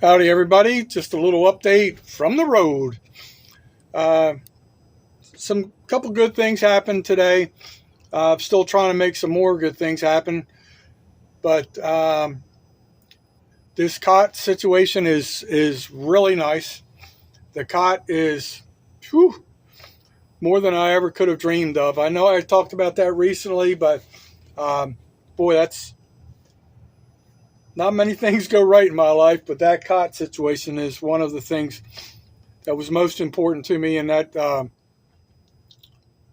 Howdy, everybody. Just a little update from the road. Uh, some couple good things happened today. I'm still trying to make some more good things happen. But this cot situation is really nice. The cot is whew, more than I ever could have dreamed of. I know I talked about that recently, but boy, that's not many things go right in my life. But that cot situation is one of the things that was most important to me, and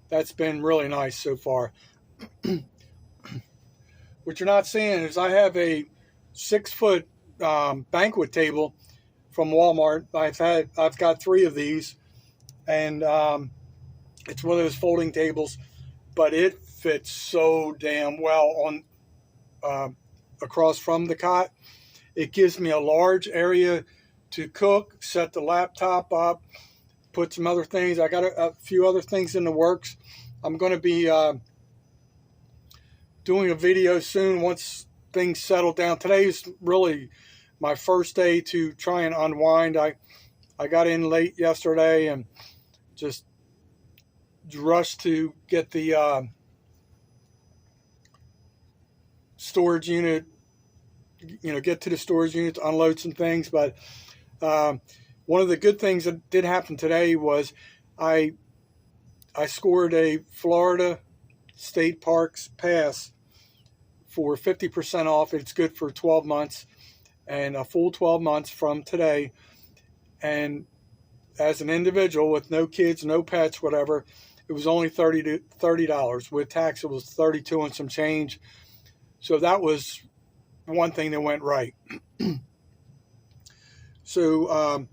that's been really nice so far. What you're not seeing is I have a 6 foot banquet table from Walmart. I've got three of these, and it's one of those folding tables, but it fits so damn well on uh, across from the cot. It gives me a large area to cook, set the laptop up, put some other things. I got a few other things in the works. I'm going to be doing a video soon once things settle down. Today's really my first day to try and unwind. I got in late yesterday and just rushed to get the storage unit, get to the storage unit to unload some things. But one of the good things that did happen today was I scored a Florida State Parks pass for 50% off. It's good for 12 months and a full 12 months from today. And as an individual with no kids, no pets, whatever, it was only $30. With tax, it was 32 and some change. So that was one thing that went right. So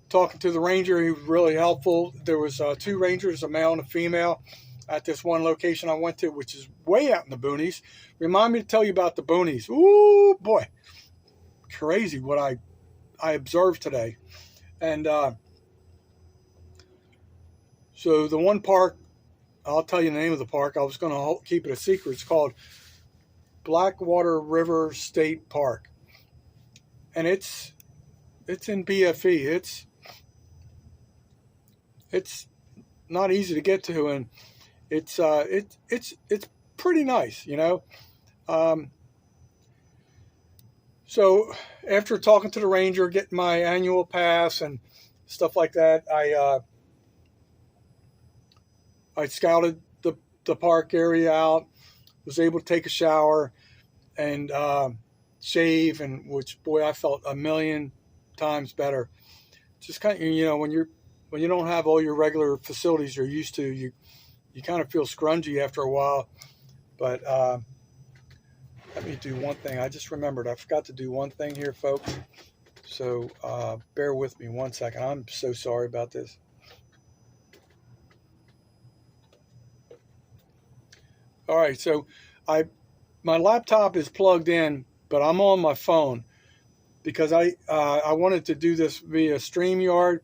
talking to the ranger, he was really helpful. There was two rangers, a male and a female, at this one location I went to, which is way out in the boonies. Remind me to tell you about the boonies. Ooh, boy. Crazy what I observed today. And so the one park, I'll tell you the name of the park. I was going to keep it a secret. It's called Blackwater River State Park. And it's in BFE. It's not easy to get to, and it's pretty nice, So after talking to the ranger, getting my annual pass and stuff like that, I scouted the park area out, was able to take a shower and shave, and which, boy, I felt a million times better. Just kind of, when you don't have all your regular facilities you're used to, you kind of feel scrungy after a while. But let me do one thing. I just remembered. I forgot to do one thing here, folks. So bear with me one second. I'm so sorry about this. All right. So my laptop is plugged in, but I'm on my phone because I wanted to do this via StreamYard,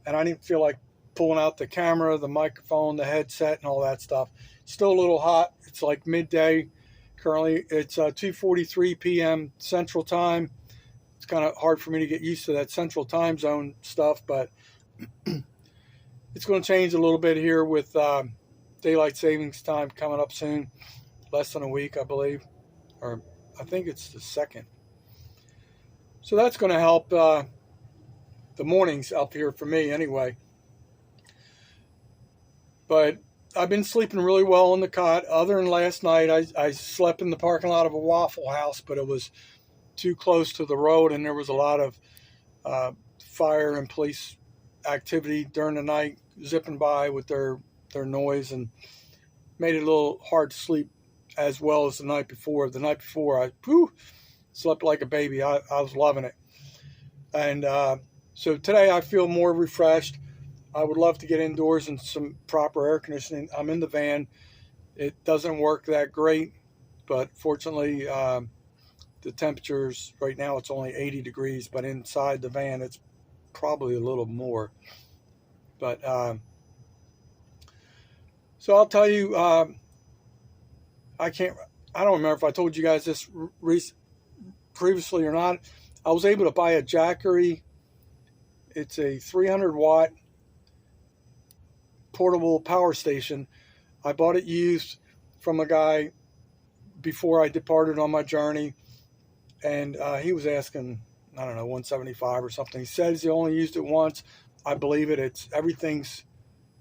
and I didn't feel like pulling out the camera, the microphone, the headset, and all that stuff. Still a little hot. It's like midday. Currently, it's 2:43 p.m. Central Time. It's kind of hard for me to get used to that Central Time Zone stuff, but it's going to change a little bit here with daylight savings time coming up soon. Less than a week, I believe, or I think it's the 2nd. So that's going to help the mornings up here for me anyway. But I've been sleeping really well in the cot. Other than last night, I slept in the parking lot of a Waffle House, but it was too close to the road, and there was a lot of fire and police activity during the night, zipping by with their noise, and made it a little hard to sleep as well as the night before. The night before, I slept like a baby. I was loving it. And so today I feel more refreshed. I would love to get indoors in some proper air conditioning. I'm in the van. It doesn't work that great, but fortunately, the temperatures right now, it's only 80 degrees, but inside the van, it's probably a little more. But so I'll tell you, I don't remember if I told you guys this previously or not. I was able to buy a Jackery. It's a 300 watt portable power station. I bought it used from a guy before I departed on my journey, and he was asking, I don't know, 175 or something. He says he only used it once. I believe it. Everything's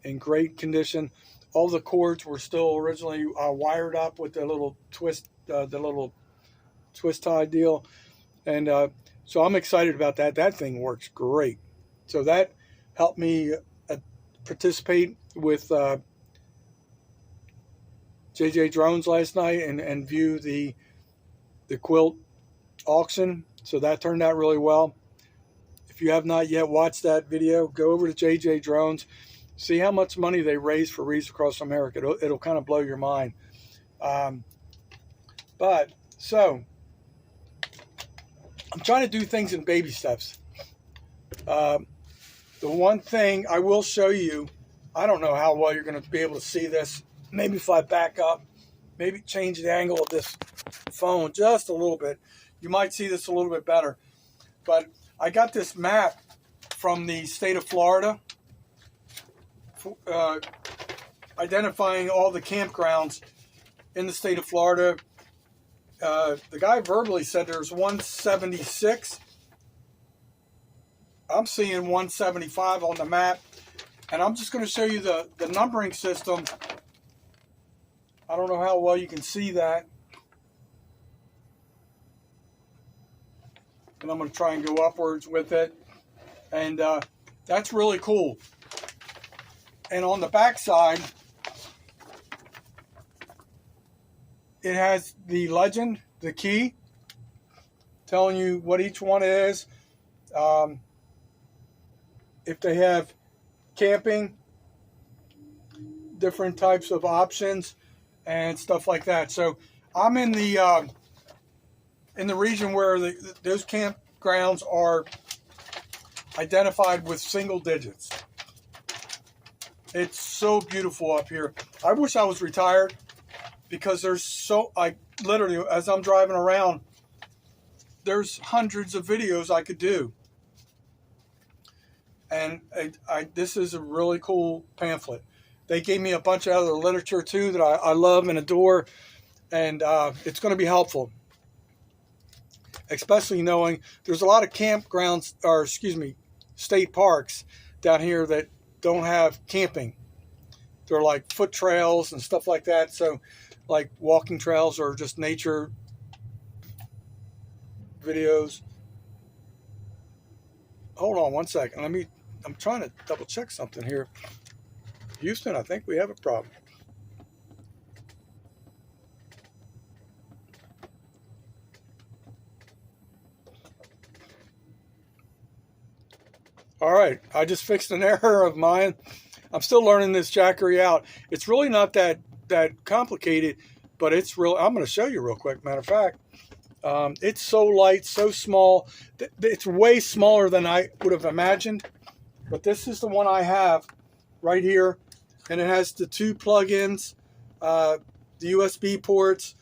in great condition. All the cords were still originally wired up with the little twist tie deal, and so I'm excited about that. That thing works great. So that helped me participate with JJ Drones last night and view the quilt auction. So that turned out really well. If you have not yet watched that video, go over to JJ Drones. See how much money they raise for Wreaths Across America. It'll kind of blow your mind. But so I'm trying to do things in baby steps. The one thing I will show you, I don't know how well you're going to be able to see this. Maybe if I back up, maybe change the angle of this phone just a little bit, you might see this a little bit better. But I got this map from the state of Florida, identifying all the campgrounds in the state of Florida. The guy verbally said there's 176. I'm seeing 175 on the map, and I'm just going to show you the numbering system. I don't know how well you can see that. And I'm going to try and go upwards with it. And that's really cool. And on the back side, it has the legend, the key, telling you what each one is. If they have camping, different types of options, and stuff like that. So I'm in the region where those campgrounds are identified with single digits. It's so beautiful up here. I wish I was retired, because literally, as I'm driving around, there's hundreds of videos I could do. And this is a really cool pamphlet. They gave me a bunch of other literature too that I love and adore, and it's going to be helpful. Especially knowing there's a lot of campgrounds, or state parks down here that don't have camping. They're like foot trails and stuff like that. So like walking trails or just nature videos. Hold on one second. I'm trying to double check something here. Houston, I think we have a problem. All right, I just fixed an error of mine. I'm still learning this Jackery out. It's really not that complicated, but it's real. I'm going to show you real quick. Matter of fact, it's so light, so small. It's way smaller than I would have imagined. But this is the one I have right here, and it has the two plugins, the USB ports.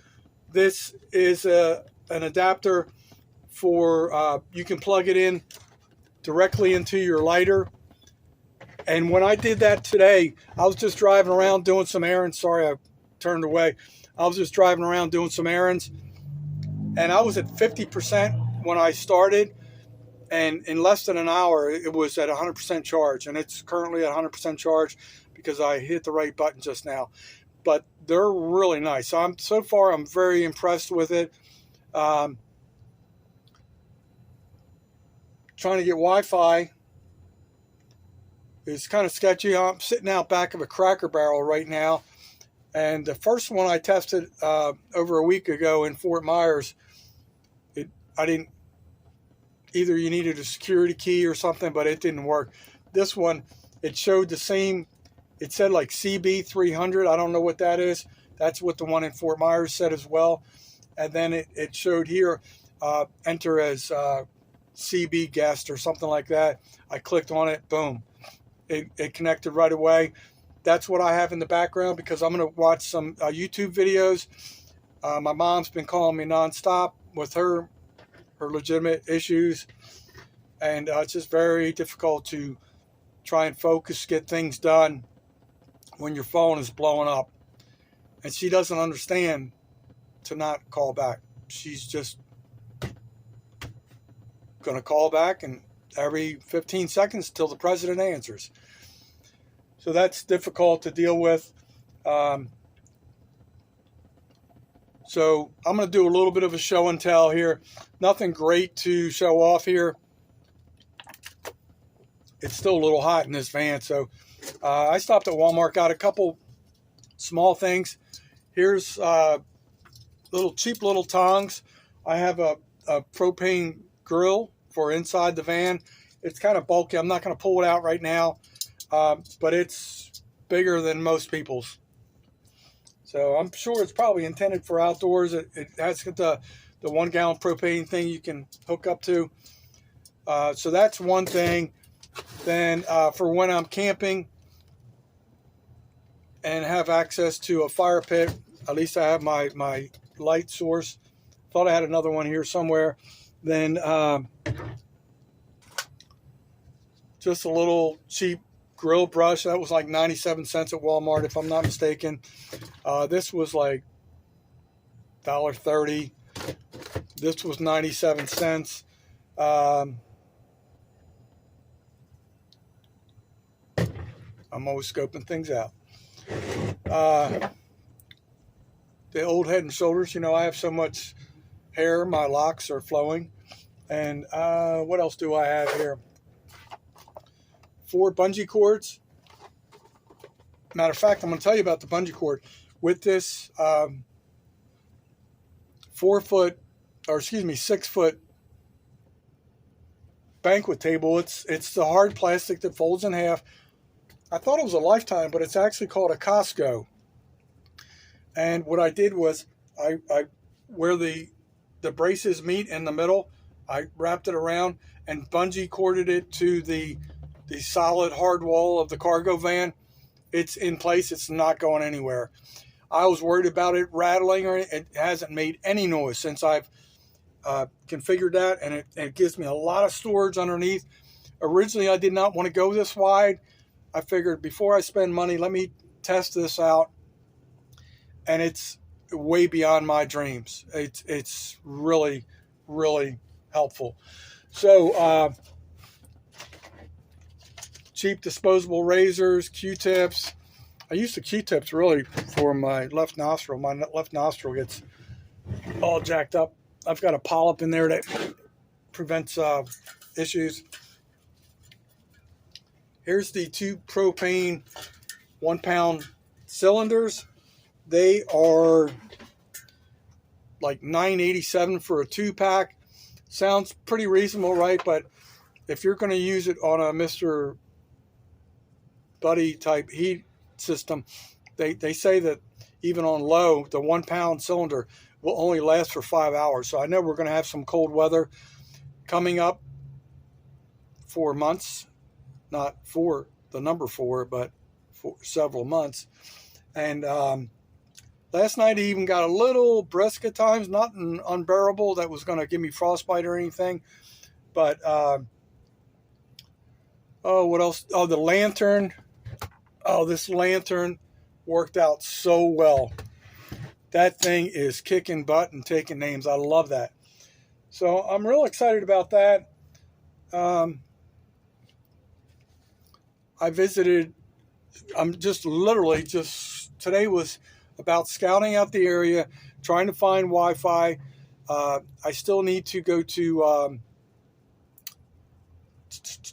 This is an adapter for you can plug it in directly into your lighter. And when I did that today, I was just driving around doing some errands. Sorry, I turned away. I was just driving around doing some errands, and I was at 50% when I started, and in less than an hour, it was at 100% charge, and it's currently at 100% charge because I hit the right button just now. But they're really nice. So far, I'm very impressed with it. Trying to get Wi-Fi is kind of sketchy. I'm sitting out back of a Cracker Barrel right now, and the first one I tested over a week ago in Fort Myers, either you needed a security key or something, but it didn't work. This one, it showed the same. It said like CB300. I don't know what that is. That's what the one in Fort Myers said as well. And then it showed here, enter as CB guest or something like that. I clicked on it, boom. It connected right away. That's what I have in the background because I'm going to watch some YouTube videos. My mom's been calling me nonstop with her her legitimate issues, and it's just very difficult to try and focus, get things done when your phone is blowing up. And she doesn't understand to not call back. She's just going to call back and every 15 seconds till the president answers. So that's difficult to deal with. So I'm going to do a little bit of a show and tell here. Nothing great to show off here. It's still a little hot in this van. So I stopped at Walmart, got a couple small things. Here's cheap little tongs. I have a propane grill for inside the van. It's kind of bulky. I'm not going to pull it out right now, but it's bigger than most people's. So I'm sure it's probably intended for outdoors. It has the 1 gallon propane thing you can hook up to. So that's one thing. Then for when I'm camping and have access to a fire pit, at least I have my light source. Thought I had another one here somewhere. Then just a little cheap grill brush. That was like 97 cents at Walmart, if I'm not mistaken. This was like $1.30. This was 97 cents. I'm always scoping things out. The old Head and Shoulders, I have so much hair, my locks are flowing. And what else do I have here? 4 bungee cords. Matter of fact, I'm going to tell you about the bungee cord. With this 6-foot banquet table, it's the hard plastic that folds in half. I thought it was a Lifetime, but it's actually called a Costco. And what I did was I where the braces meet in the middle, I wrapped it around and bungee corded it to the solid hard wall of the cargo van. It's in place. It's not going anywhere. I was worried about it rattling, or it hasn't made any noise since I've configured that, and it gives me a lot of storage underneath. Originally, I did not want to go this wide. I figured before I spend money, let me test this out, and it's way beyond my dreams. It's really, really helpful. So cheap disposable razors, Q-tips. I use the Q-tips really for my left nostril. My left nostril gets all jacked up. I've got a polyp in there that prevents issues. Here's the 2 propane 1-pound cylinders. They are like $9.87 for a 2-pack. Sounds pretty reasonable, right? But if you're going to use it on a Mr. Buddy type heat system, they say that even on low, the 1-pound cylinder will only last for 5 hours. So I know we're going to have some cold weather coming up for months, not for the number 4, but for several months. And last night, I even got a little brisk at times, nothing unbearable that was going to give me frostbite or anything. But, what else? Oh, the lantern. Oh, this lantern worked out so well. That thing is kicking butt and taking names. I love that. So I'm real excited about that. I visited, today was about scouting out the area, trying to find Wi-Fi. I still need to go to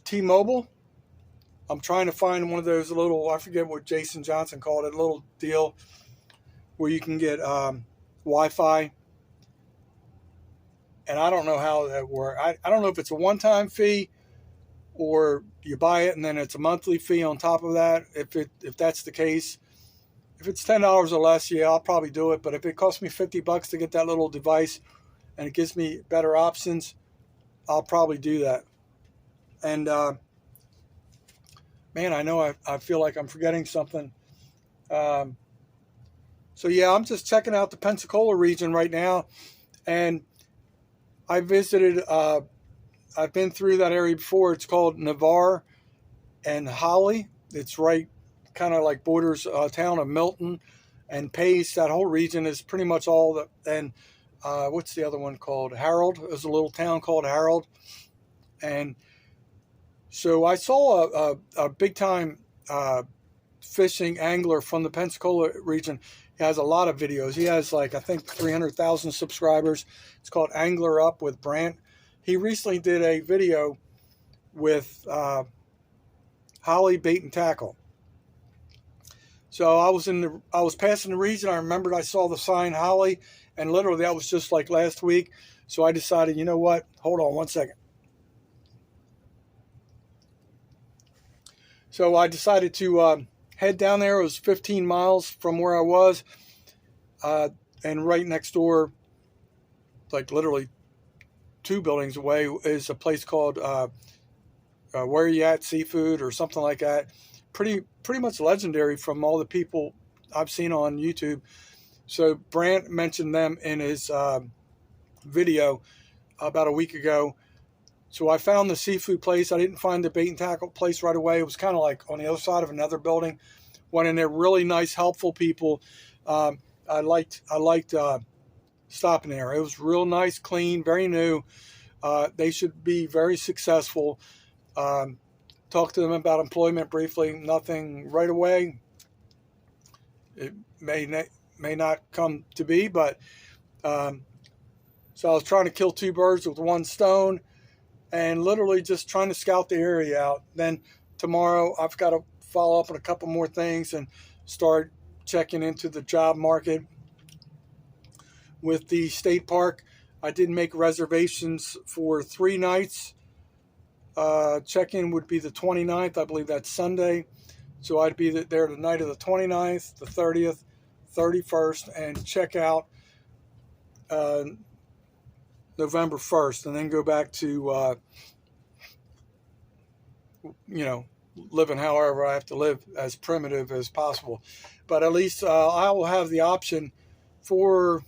T-Mobile. I'm trying to find one of those little, I forget what Jason Johnson called it, a little deal where you can get Wi-Fi. And I don't know how that works. I don't know if it's a one-time fee or you buy it and then it's a monthly fee on top of that. If that's the case, if it's $10 or less, yeah, I'll probably do it. But if it costs me $50 to get that little device and it gives me better options, I'll probably do that. And man, I know I feel like I'm forgetting something. So yeah, I'm just checking out the Pensacola region right now, and I visited, I've been through that area before. It's called Navarre and Holly. It's right kind of like borders town of Milton and Pace. That whole region is pretty much all the, and what's the other one called? Harold. There's a little town called Harold. And so I saw a big time fishing angler from the Pensacola region. He has a lot of videos. He has like, I think 300,000 subscribers. It's called Angler Up with Brant. He recently did a video with Holly Bait and Tackle. So I was passing the region. I remembered I saw the sign Holly, and literally that was just like last week. So I decided, you know what? Hold on one second. So I decided to head down there. It was 15 miles from where I was, and right next door, like literally 2 buildings away, is a place called Where You At Seafood or something like that. Pretty much legendary from all the people I've seen on YouTube. So Brant mentioned them in his video about a week ago. So I found the seafood place. I didn't find the bait and tackle place right away. It was kind of like on the other side of another building. Went in there, really nice, helpful people. I liked stopping there. It was real nice, clean, very new. They should be very successful. Talked to them about employment briefly. Nothing right away. It may not come to be, but so I was trying to kill 2 birds with 1 stone, and literally just trying to scout the area out. Then tomorrow I've got to follow up on a couple more things and start checking into the job market with the state park. I did make reservations for 3 nights. Check-in would be the 29th. I believe that's Sunday. So I'd be there the night of the 29th, the 30th, 31st, and check out November 1st, and then go back to, living however I have to live, as primitive as possible. But at least I will have the option for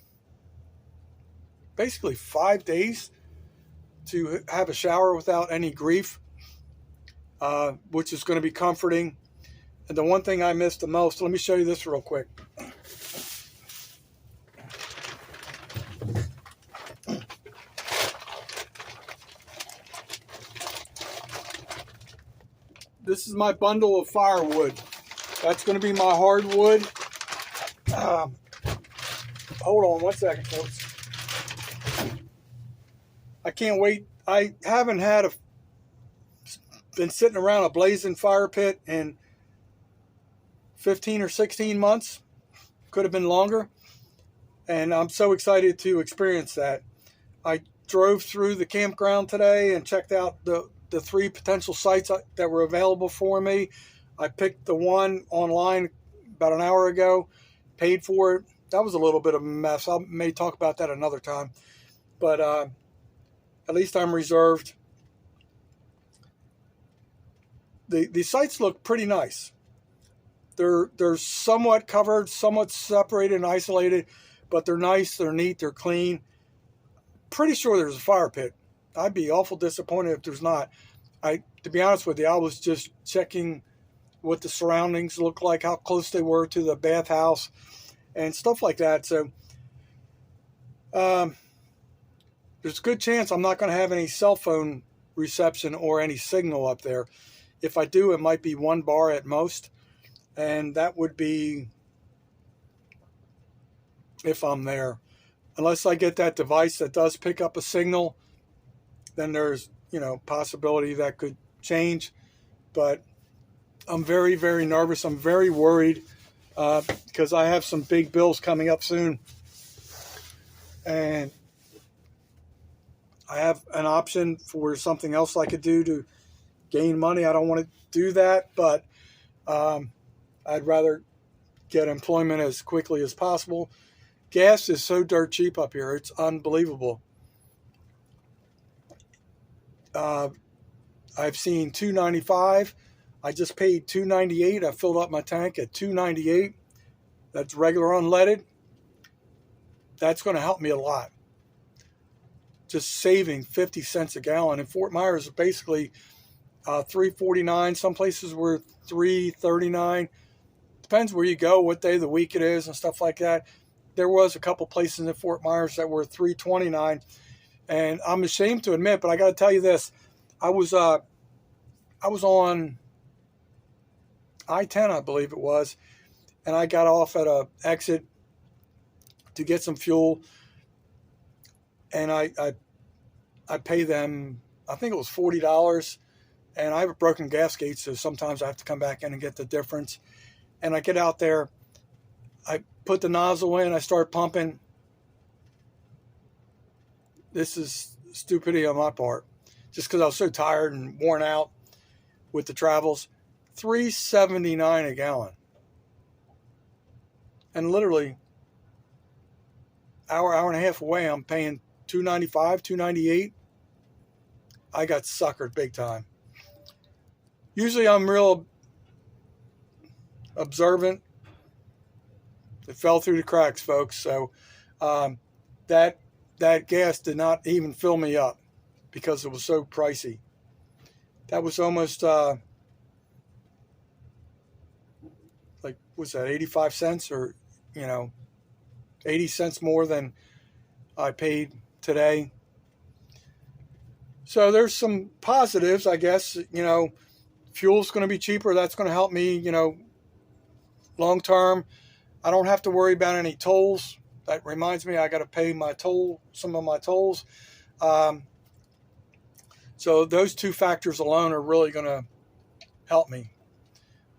basically 5 days to have a shower without any grief, which is going to be comforting. And the one thing I miss the most, let me show you this real quick. This is my bundle of firewood. That's going to be my hardwood. Hold on one second, folks. I can't wait. I haven't been sitting around a blazing fire pit in 15 or 16 months. Could have been longer. And I'm so excited to experience that. I drove through the campground today and checked out the 3 potential sites that were available for me. I picked the one online about an hour ago, paid for it. That was a little bit of a mess. I may talk about that another time. But at least I'm reserved. The sites look pretty nice. They're somewhat covered, somewhat separated and isolated, but they're nice, they're neat, they're clean. Pretty sure there's a fire pit. I'd be awful disappointed if there's not. To be honest with you, I was just checking what the surroundings look like, how close they were to the bathhouse, and stuff like that. So there's a good chance I'm not going to have any cell phone reception or any signal up there. If I do, it might be 1 bar at most, and that would be if I'm there. Unless I get that device that does pick up a signal, then there's, possibility that could change. But I'm very, very nervous. I'm very worried because I have some big bills coming up soon. And I have an option for something else I could do to gain money. I don't want to do that, but I'd rather get employment as quickly as possible. Gas is so dirt cheap up here. It's unbelievable. I've seen $2.95. I just paid $2.98. I filled up my tank at $2.98. That's regular unleaded. That's going to help me a lot. just saving 50 cents a gallon. And Fort Myers is basically $3.49. Some places were $3.39. Depends where you go, what day of the week it is, and stuff like that. There was a couple places in Fort Myers that were $3.29, and I'm ashamed to admit, but I got to tell you this: I was on I-10, I believe it was, and I got off at a exit to get some fuel, and I pay them, I think it was $40, and I have a broken gas gauge, so sometimes I have to come back in and get the difference. And I get out there, I put the nozzle in, I start pumping. This is stupidity on my part, just because I was so tired and worn out with the travels. $3.79 a gallon. And literally, hour and a half away, I'm paying $2.95, $2.98. I got suckered big time. Usually I'm real observant. It fell through the cracks, folks. So that gas did not even fill me up because it was so pricey. That was almost like, what's that, 85 cents or 80 cents more than I paid today. So there's some positives, I guess. Fuel's going to be cheaper. That's going to help me, long term. I don't have to worry about any tolls. That reminds me, I got to pay some of my tolls. So those two factors alone are really going to help me.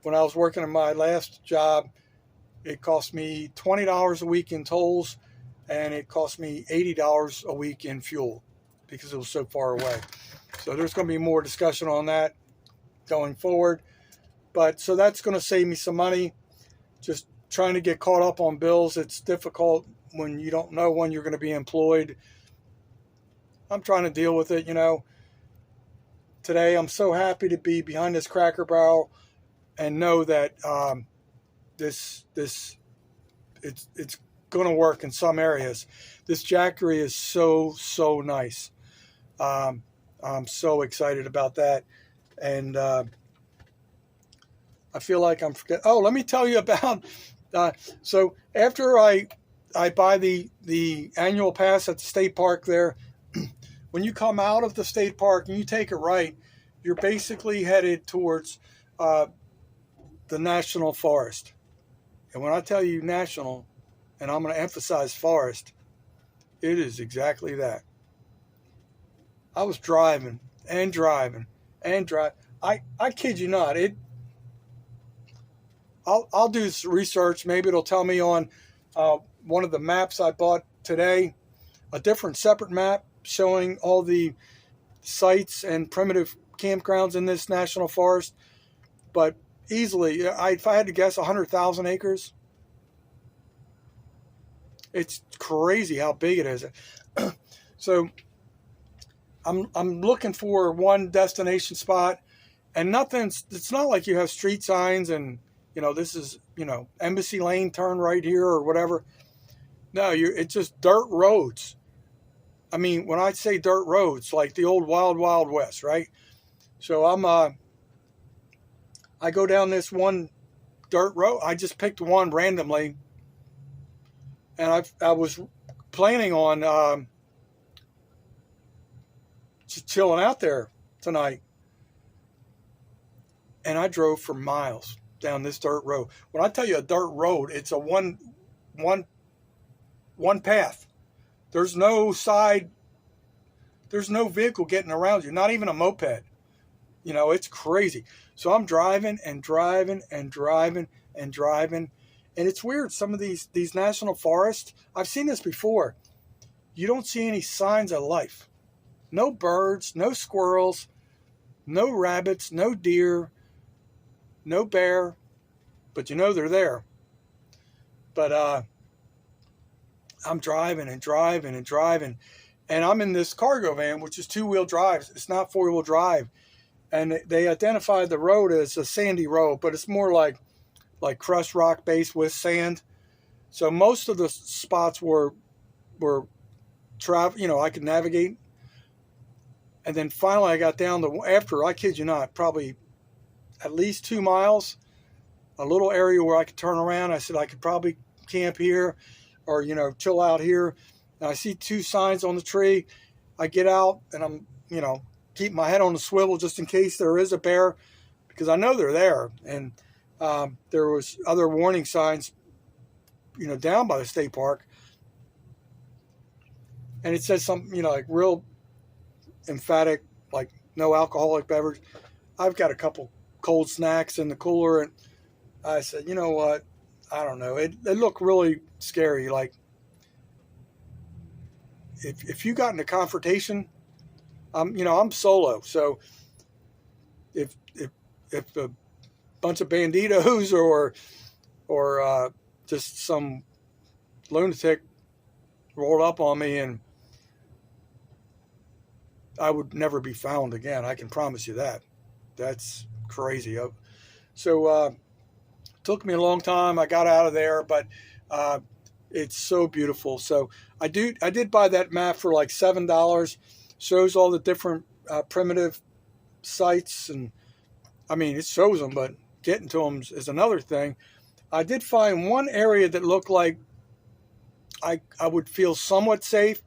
When I was working in my last job, it cost me $20 a week in tolls, and it cost me $80 a week in fuel because it was so far away. So there's going to be more discussion on that going forward. But so that's going to save me some money. Just trying to get caught up on bills. It's difficult when you don't know when you're going to be employed. I'm trying to deal with it, Today, I'm so happy to be behind this Cracker Barrel and know that it's going to work in some areas. This Jackery is so nice. I'm so excited about that, and I feel like I'm forgetting. Oh, let me tell you about. So after I buy the annual pass at the state park there, when you come out of the state park and you take it right, you're basically headed towards the national forest. And when I tell you national, and I'm going to emphasize forest, it is exactly that. I was driving. I kid you not. I'll do some research. Maybe it'll tell me on one of the maps I bought today, a different separate map showing all the sites and primitive campgrounds in this national forest. But easily, if I had to guess, 100,000 acres. It's crazy how big it is. So I'm looking for one destination spot, and it's not like you have street signs and this is Embassy Lane, turn right here or whatever. No, it's just dirt roads. I mean, when I say dirt roads, like the old Wild West, right? So I go down this one dirt road. I just picked one randomly, and I was planning on just chilling out there tonight, and I drove for miles down this dirt road. When I tell you a dirt road, it's a one path. There's no side. There's no vehicle getting around you. Not even a moped. It's crazy. So I'm driving, and it's weird. Some of these national forests, I've seen this before. You don't see any signs of life. No birds, no squirrels, no rabbits, no deer, no bear, but they're there. But I'm driving, and I'm in this cargo van, which is two-wheel drive. It's not four-wheel drive. And they identified the road as a sandy road, but it's more like crushed rock base with sand. So most of the spots were travel, I could navigate. And then finally I got down to, after, I kid you not, probably at least 2 miles, a little area where I could turn around. I said I could probably camp here or, chill out here. And I see 2 signs on the tree. I get out and I'm, keep my head on the swivel just in case there is a bear, because I know they're there. And there was other warning signs, down by the state park. And it says something, like real emphatic, like no alcoholic beverage. I've got a couple cold snacks in the cooler, and I said, you know what? I don't know. It looked really scary. Like if you got in a confrontation, I'm solo. So if a bunch of banditos or just some lunatic rolled up on me, and I would never be found again. I can promise you that. That's crazy. So took me a long time. I got out of there, but it's so beautiful. So I did buy that map for like $7. Shows all the different primitive sites, and I mean, it shows them, but getting to them is another thing. I did find one area that looked like I would feel somewhat safe,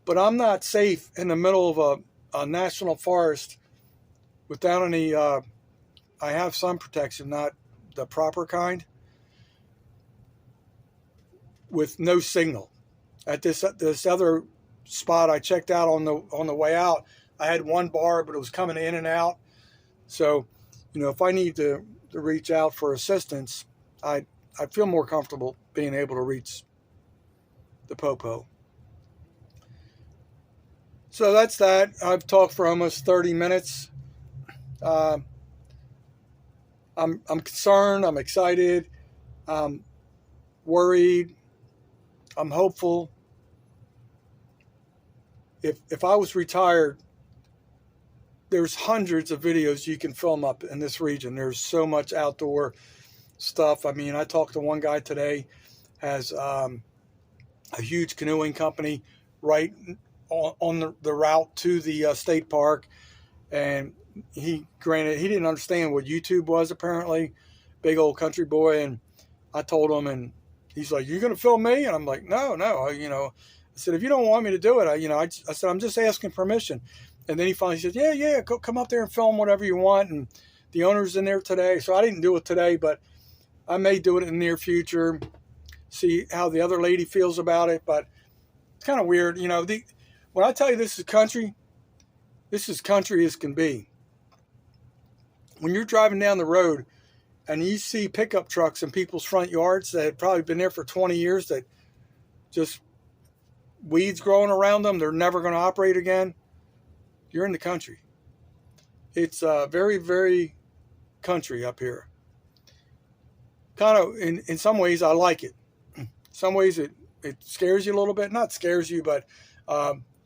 but I'm not safe in the middle of a national forest without any, I have some protection, not the proper kind, with no signal. At this other spot I checked out on the way out, I had one bar, but it was coming in and out. So, if I need to reach out for assistance, I feel more comfortable being able to reach the popo. So that's that. I've talked for almost 30 minutes. I'm concerned. I'm excited. I'm worried. I'm hopeful. If I was retired, there's hundreds of videos you can film up in this region. There's so much outdoor stuff. I mean, I talked to one guy today, has a huge canoeing company right on the route to the state park, and he didn't understand what YouTube was, apparently. Big old country boy. And I told him, and he's like, "You're gonna film me?" And I'm like, no, I said, if you don't want me to do it, I said, I'm just asking permission. And then he finally said, yeah, go come up there and film whatever you want. And the owner's in there today. So I didn't do it today, but I may do it in the near future, see how the other lady feels about it. But it's kind of weird. When I tell you this is country as can be. When you're driving down the road and you see pickup trucks in people's front yards that had probably been there for 20 years, that just weeds growing around them, they're never going to operate again, you're in the country. It's very, very country up here. Kind of, in some ways, I like it. Some ways it scares you a little bit. Not scares you, but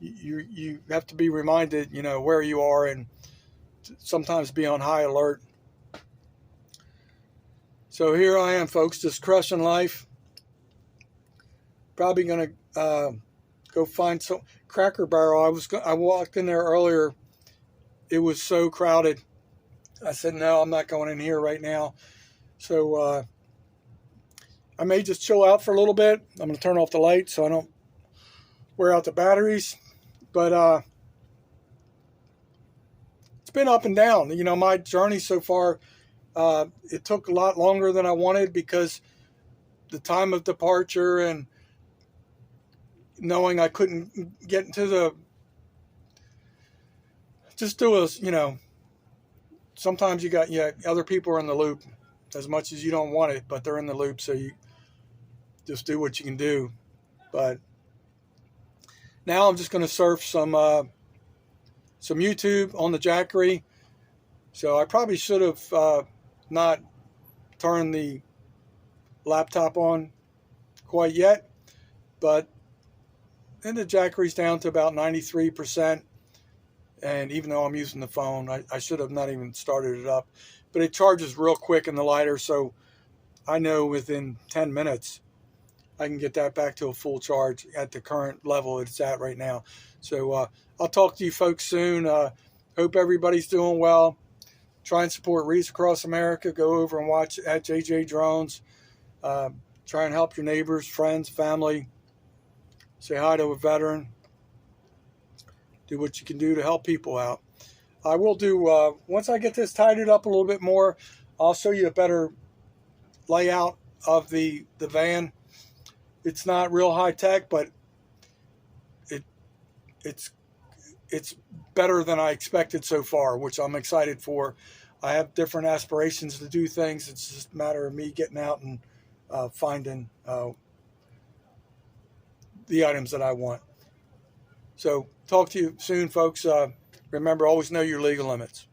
you have to be reminded, where you are, and sometimes be on high alert. So here I am, folks, just crushing life. Probably going to go find some Cracker Barrel. I walked in there earlier. It was so crowded. I said, no, I'm not going in here right now. So I may just chill out for a little bit. I'm going to turn off the light so I don't wear out the batteries. But it's been up and down. My journey so far, it took a lot longer than I wanted because the time of departure and knowing I couldn't get into sometimes you got, other people are in the loop as much as you don't want it, but they're in the loop. So you just do what you can do. But now I'm just going to surf some YouTube on the Jackery. So I probably should have not turned the laptop on quite yet, but then the Jackery's down to about 93%. And even though I'm using the phone, I should have not even started it up. But it charges real quick in the lighter, so I know within 10 minutes I can get that back to a full charge at the current level it's at right now. So I'll talk to you folks soon. Hope everybody's doing well. Try and support Wreaths Across America. Go over and watch at JJ Drones. Try and help your neighbors, friends, family. Say hi to a veteran. Do what you can do to help people out. I will do, once I get this tidied up a little bit more, I'll show you a better layout of the van. It's not real high tech, but it's better than I expected so far, which I'm excited for. I have different aspirations to do things. It's just a matter of me getting out and finding the items that I want. So talk to you soon, folks. Remember, always know your legal limits.